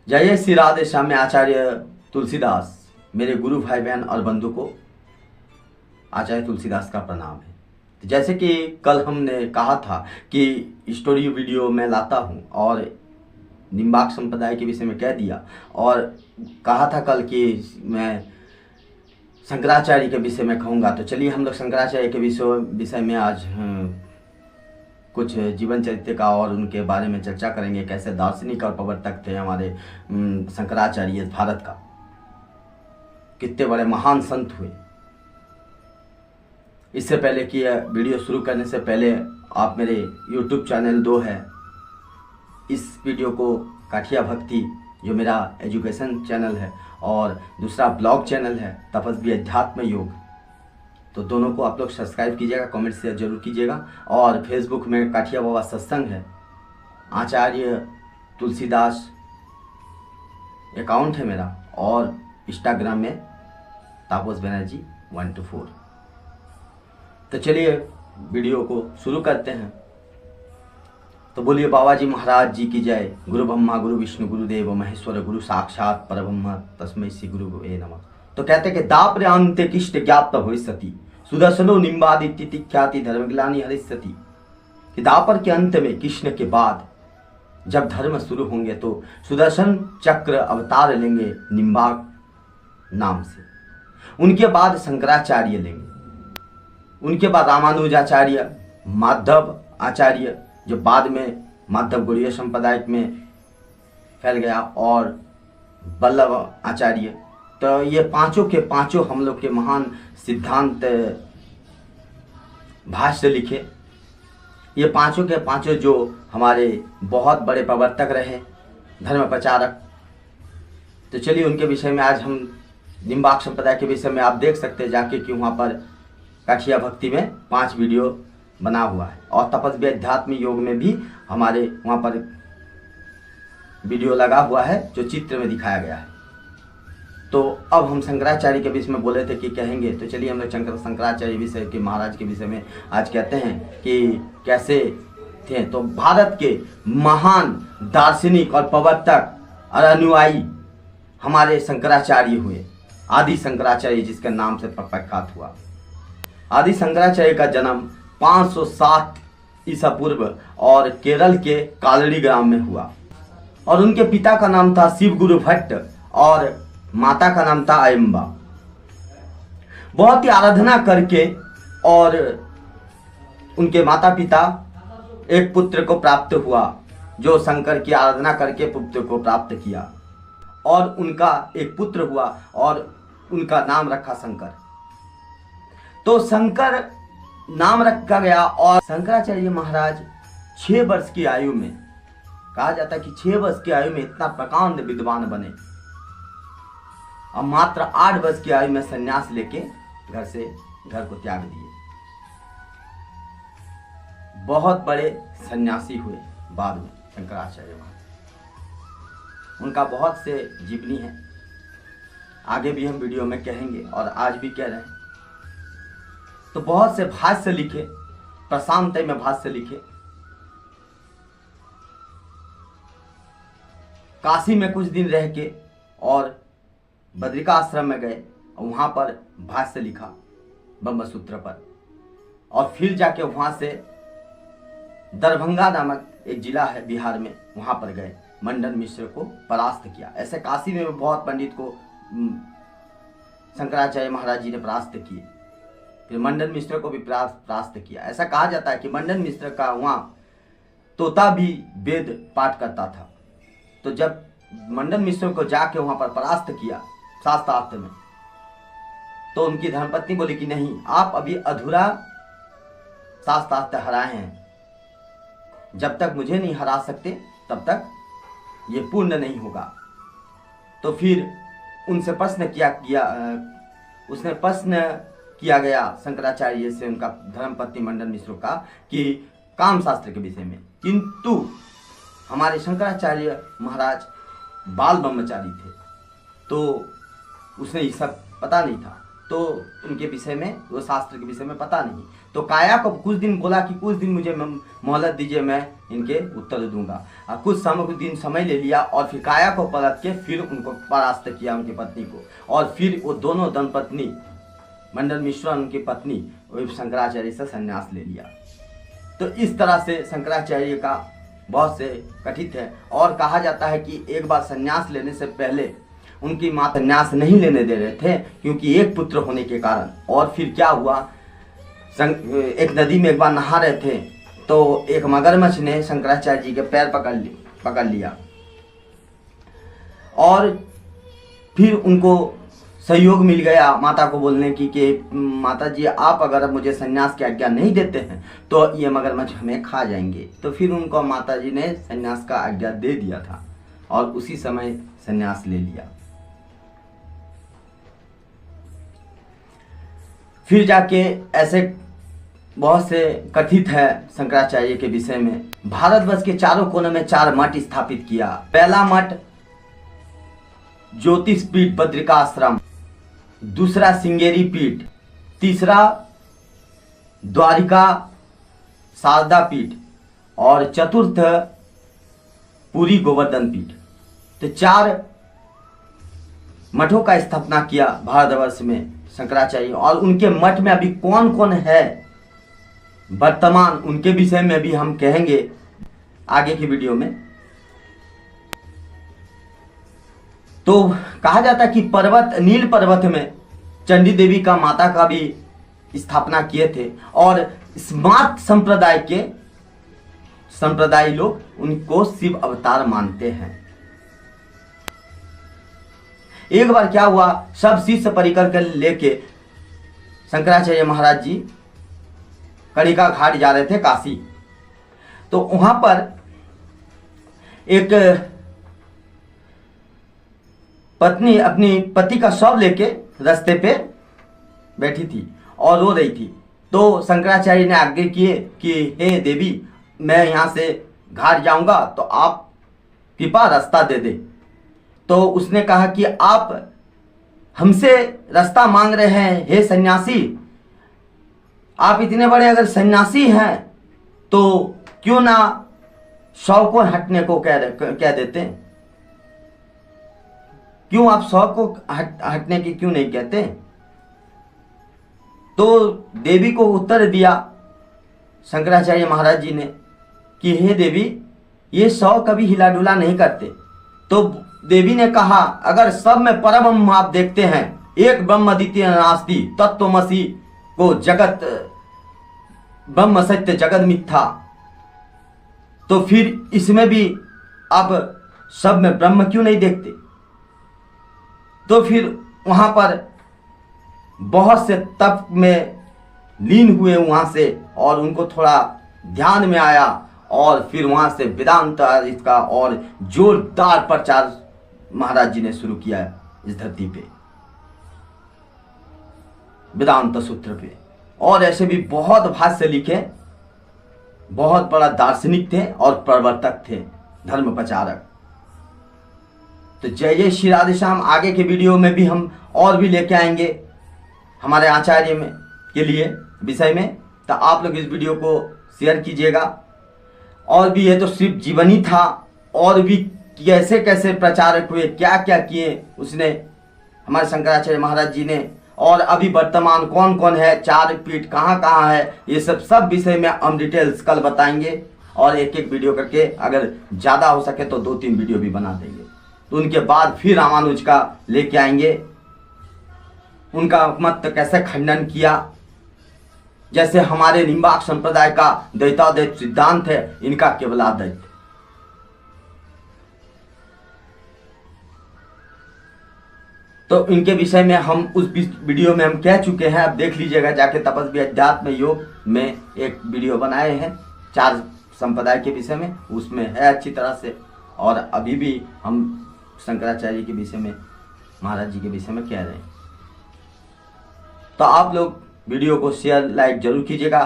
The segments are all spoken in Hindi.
जय जय श्री राधे श्याम में आचार्य तुलसीदास, मेरे गुरु भाई बहन और बंधु को आचार्य तुलसीदास का प्रणाम है। तो जैसे कि कल हमने कहा था कि स्टोरी वीडियो मैं लाता हूँ और निम्बार्क संप्रदाय के विषय में कह दिया, और कहा था कल कि मैं शंकराचार्य के विषय में कहूँगा। तो चलिए हम लोग शंकराचार्य के विषय में आज कुछ जीवन चरित्र का और उनके बारे में चर्चा करेंगे। कैसे दार्शनिक और प्रवर्तक थे हमारे शंकराचार्य भारत का, कितने बड़े महान संत हुए। इससे पहले कि वीडियो शुरू करने से पहले आप मेरे YouTube चैनल 2 है, इस वीडियो को काठिया भक्ति जो मेरा एजुकेशन चैनल है और दूसरा ब्लॉग चैनल है तपस्वी अध्यात्म योग, तो दोनों को आप लोग सब्सक्राइब कीजिएगा, कमेंट शेयर जरूर कीजिएगा। और फेसबुक में काठिया बाबा सत्संग है, आचार्य तुलसीदास अकाउंट है मेरा, और इंस्टाग्राम में तापस बनर्जी 124। तो चलिए वीडियो को शुरू करते हैं। तो बोलिए बाबा जी महाराज जी की जय। गुरु ब्रह्मा गुरु विष्णु गुरुदेव महेश्वर, गुरु साक्षात परब्रह्म तस्मै श्री गुरुवे नमः। तो कहते हैं कि दाप्र अंत्य किष्ट ज्ञात भविष्यति, सुदर्शनो निम्बादित्य ख्याति धर्मग्लानि हरिष्यति। कि दापर के अंत में, कृष्ण के बाद जब धर्म शुरू होंगे तो सुदर्शन चक्र अवतार लेंगे निम्बार्क नाम से, उनके बाद शंकराचार्य लेंगे, उनके बाद रामानुजाचार्य, माधव आचार्य जो बाद में माधव गौड़ीय संप्रदाय में फैल गया, और वल्लभ आचार्य। तो ये पांचों के पांचों हम लोग के महान सिद्धांत भाष्य लिखे। ये पांचों के पांचों जो हमारे बहुत बड़े प्रवर्तक रहे, धर्म प्रचारक। तो चलिए उनके विषय में आज हम निम्बार्क संप्रदाय के विषय में आप देख सकते हैं जाके कि वहाँ पर काठिया भक्ति में 5 वीडियो बना हुआ है, और तपस्वी अध्यात्म योग में भी हमारे वहाँ पर वीडियो लगा हुआ है जो चित्र में दिखाया गया है। तो अब हम शंकराचार्य के विषय में बोले थे कि कहेंगे, तो चलिए हम लोग शंकराचार्य विषय के महाराज के विषय में आज कहते हैं कि कैसे थे। तो भारत के महान दार्शनिक और प्रवर्तक और अनुयायी हमारे शंकराचार्य हुए, आदि शंकराचार्य जिसके नाम से प्रख्यात हुआ। आदि शंकराचार्य का जन्म 560 ईसा पूर्व और केरल के कालड़ी ग्राम में हुआ, और उनके पिता का नाम था शिव गुरु भट्ट और माता का नाम था अयम्बा। बहुत ही आराधना करके और उनके माता पिता एक पुत्र को प्राप्त हुआ, जो शंकर की आराधना करके पुत्र को प्राप्त किया, और उनका एक पुत्र हुआ और उनका नाम रखा शंकर। तो शंकर नाम रखा गया, और शंकराचार्य महाराज 6 वर्ष की आयु में, कहा जाता है कि 6 वर्ष की आयु में इतना प्रकांड विद्वान बने, और मात्र 8 वर्ष की आयु में संन्यास लेके घर को त्याग दिए। बहुत बड़े सन्यासी हुए बाद में शंकराचार्य महाराज। उनका बहुत से जीवनी है, आगे भी हम वीडियो में कहेंगे और आज भी कह रहे हैं। तो बहुत से भाष्य लिखे, प्रशांत में भाष्य लिखे, काशी में कुछ दिन रह के और बद्रिका आश्रम में गए और वहां पर भाष्य लिखा ब्रह्मसूत्र पर, और फिर जाके वहां से दरभंगा नामक एक जिला है बिहार में, वहां पर गए, मंडन मिश्र को परास्त किया। ऐसे काशी में बहुत पंडित को शंकराचार्य महाराज जी ने परास्त किए, फिर मंडन मिश्र को भी परास्त किया। ऐसा कहा जाता है कि मंडन मिश्र का वहाँ तोता भी वेद पाठ करता था। तो जब मंडन मिश्र को जाके वहाँ पर परास्त किया शास्त्रार्थ में, तो उनकी धर्मपत्नी बोली कि नहीं, आप अभी अधूरा शास्त्रार्थ हराए हैं, जब तक मुझे नहीं हरा सकते तब तक ये पूर्ण नहीं होगा। तो फिर उनसे प्रश्न किया गया शंकराचार्य से, उनका धर्मपत्नी मंडन मिश्र का, कि काम शास्त्र के विषय में। किंतु हमारे शंकराचार्य महाराज बाल ब्रह्मचारी थे, तो उसने ये सब पता नहीं था, तो उनके विषय में, वो शास्त्र के विषय में पता नहीं। तो काया को कुछ दिन बोला कि कुछ दिन मुझे मोहलत दीजिए, मैं इनके उत्तर दूंगा। कुछ दिन समय ले लिया और फिर काया को पलट के फिर उनको परास्त किया, उनकी पत्नी को। और फिर वो दोनों दंपत्नी मंडन मिश्र उनकी पत्नी शंकराचार्य से संन्यास ले लिया। तो इस तरह से शंकराचार्य का बहुत से कथित है। और कहा जाता है कि एक बार संन्यास लेने से पहले उनकी माँ संन्यास नहीं लेने दे रहे थे, क्योंकि एक पुत्र होने के कारण। और फिर क्या हुआ, एक नदी में एक बार नहा रहे थे तो एक मगरमच्छ ने शंकराचार्य जी के पैर पकड़ लिया और फिर उनको सहयोग मिल गया माता को बोलने की कि माता जी आप अगर मुझे संन्यास की आज्ञा नहीं देते हैं तो ये मगरमच्छ हमें खा जाएंगे। तो फिर उनको माता जी ने संन्यास का आज्ञा दे दिया था और उसी समय संन्यास ले लिया। फिर जाके ऐसे बहुत से कथित है शंकराचार्य के विषय में। भारतवर्ष के चारों कोनों में 4 मठ स्थापित किया। पहला मठ ज्योतिष पीठ बद्रिकाश्रम, दूसरा सिंगेरी पीठ, तीसरा द्वारिका शारदा पीठ और चतुर्थ पुरी गोवर्धन पीठ। तो 4 मठों का स्थापना किया भारतवर्ष में शंकराचार्य। और उनके मठ में अभी कौन कौन है वर्तमान, उनके विषय में भी हम कहेंगे आगे की वीडियो में। तो कहा जाता है कि नील पर्वत में चंडी देवी का माता का भी स्थापना किए थे और स्मार्त संप्रदाय लोग उनको शिव अवतार मानते हैं। एक बार क्या हुआ, सब शिष्य परिकर कर लेके शंकराचार्य महाराज जी कड़िका घाट जा रहे थे काशी। तो वहां पर एक पत्नी अपनी पति का शव लेके रास्ते पे बैठी थी और रो रही थी। तो शंकराचार्य ने आज्ञा किए कि हे देवी, मैं यहाँ से घाट जाऊंगा तो आप कृपा रास्ता दे दे। तो उसने कहा कि आप हमसे रास्ता मांग रहे हैं, हे सन्यासी, आप इतने बड़े अगर सन्यासी हैं तो क्यों ना शव को हटने को कह देते, क्यों आप शव को हटने की क्यों नहीं कहते। तो देवी को उत्तर दिया शंकराचार्य महाराज जी ने कि हे देवी, ये शव कभी हिला डुला नहीं करते। तो देवी ने कहा, अगर सब में परम आप देखते हैं, एक ब्रह्म द्वितीय नास्ति तत्वमसि को जगत ब्रह्म सत्य जगत मिथ्या, तो फिर इसमें भी आप सब में ब्रह्म क्यों नहीं देखते। तो फिर वहां पर बहुत से तप में लीन हुए वहां से और उनको थोड़ा ध्यान में आया और फिर वहां से वेदांत इसका और जोरदार प्रचार महाराज जी ने शुरू किया इस धरती पे, वेदांत सूत्र पे। और ऐसे भी बहुत भाष्य लिखे, बहुत बड़ा दार्शनिक थे और प्रवर्तक थे, धर्म प्रचारक। तो जय जय श्री राधे श्याम। आगे के वीडियो में भी हम और भी लेके आएंगे हमारे आचार्य में के लिए विषय में। तो आप लोग इस वीडियो को शेयर कीजिएगा। और भी ये तो सिर्फ जीवनी था, और भी कैसे कैसे प्रचारक हुए, क्या क्या किए उसने हमारे शंकराचार्य महाराज जी ने, और अभी वर्तमान कौन कौन है, 4 पीठ कहाँ कहाँ है, ये सब विषय में हम डिटेल्स कल बताएंगे। और एक एक वीडियो करके अगर ज़्यादा हो सके तो 2-3 वीडियो भी बना देंगे। तो उनके बाद फिर रामानुज का लेके आएंगे, उनका मत कैसे खंडन किया। जैसे हमारे निम्बार्क संप्रदाय का द्वैताद्वैत सिद्धांत है, इनका केवलाद्वैत। तो इनके विषय में हम उस वीडियो में हम कह चुके हैं, आप देख लीजिएगा जाके। तपस्वी अध्यात्म योग में एक वीडियो बनाए हैं 4 संप्रदाय के विषय में, उसमें है अच्छी तरह से। और अभी भी हम शंकराचार्य के विषय में, महाराज जी के विषय में कह रहे हैं। तो आप लोग वीडियो को शेयर लाइक जरूर कीजिएगा।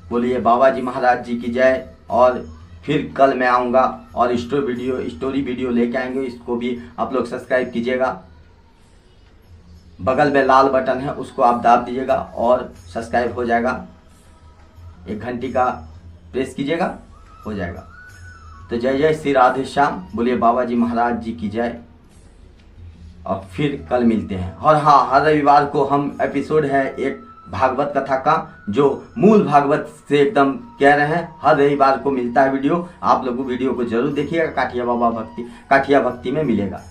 बोलिए बाबा जी महाराज जी की जय। और फिर कल मैं आऊँगा और स्टोरी वीडियो लेके आएंगे, इसको भी आप लोग सब्सक्राइब कीजिएगा। बगल में लाल बटन है, उसको आप दाब दीजिएगा और सब्सक्राइब हो जाएगा। 1 घंटी का प्रेस कीजिएगा हो जाएगा। तो जय जय श्री राधे श्याम, बोलिए बाबा जी महाराज जी की जय। और फिर कल मिलते हैं। और हाँ, हर रविवार को हम एपिसोड है एक भागवत कथा का, जो मूल भागवत से एकदम कह रहे हैं, हर रविवार को मिलता है वीडियो। आप लोगों वीडियो को जरूर देखिएगा, काठिया भक्ति में मिलेगा।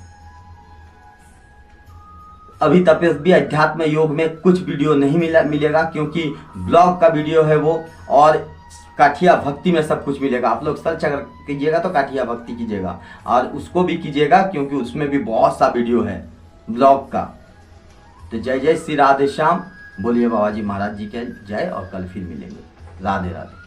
अभी तपस्वी अध्यात्म योग में कुछ वीडियो नहीं मिलेगा, क्योंकि ब्लॉग का वीडियो है वो, और काठिया भक्ति में सब कुछ मिलेगा। आप लोग सर्च अगर कीजिएगा तो काठिया भक्ति कीजिएगा, और उसको भी कीजिएगा क्योंकि उसमें भी बहुत सा वीडियो है ब्लॉग का। तो जय जय श्री राधे श्याम, बोलिए बाबा जी महाराज जी के जय, और कल फिर मिलेंगे। राधे राधे।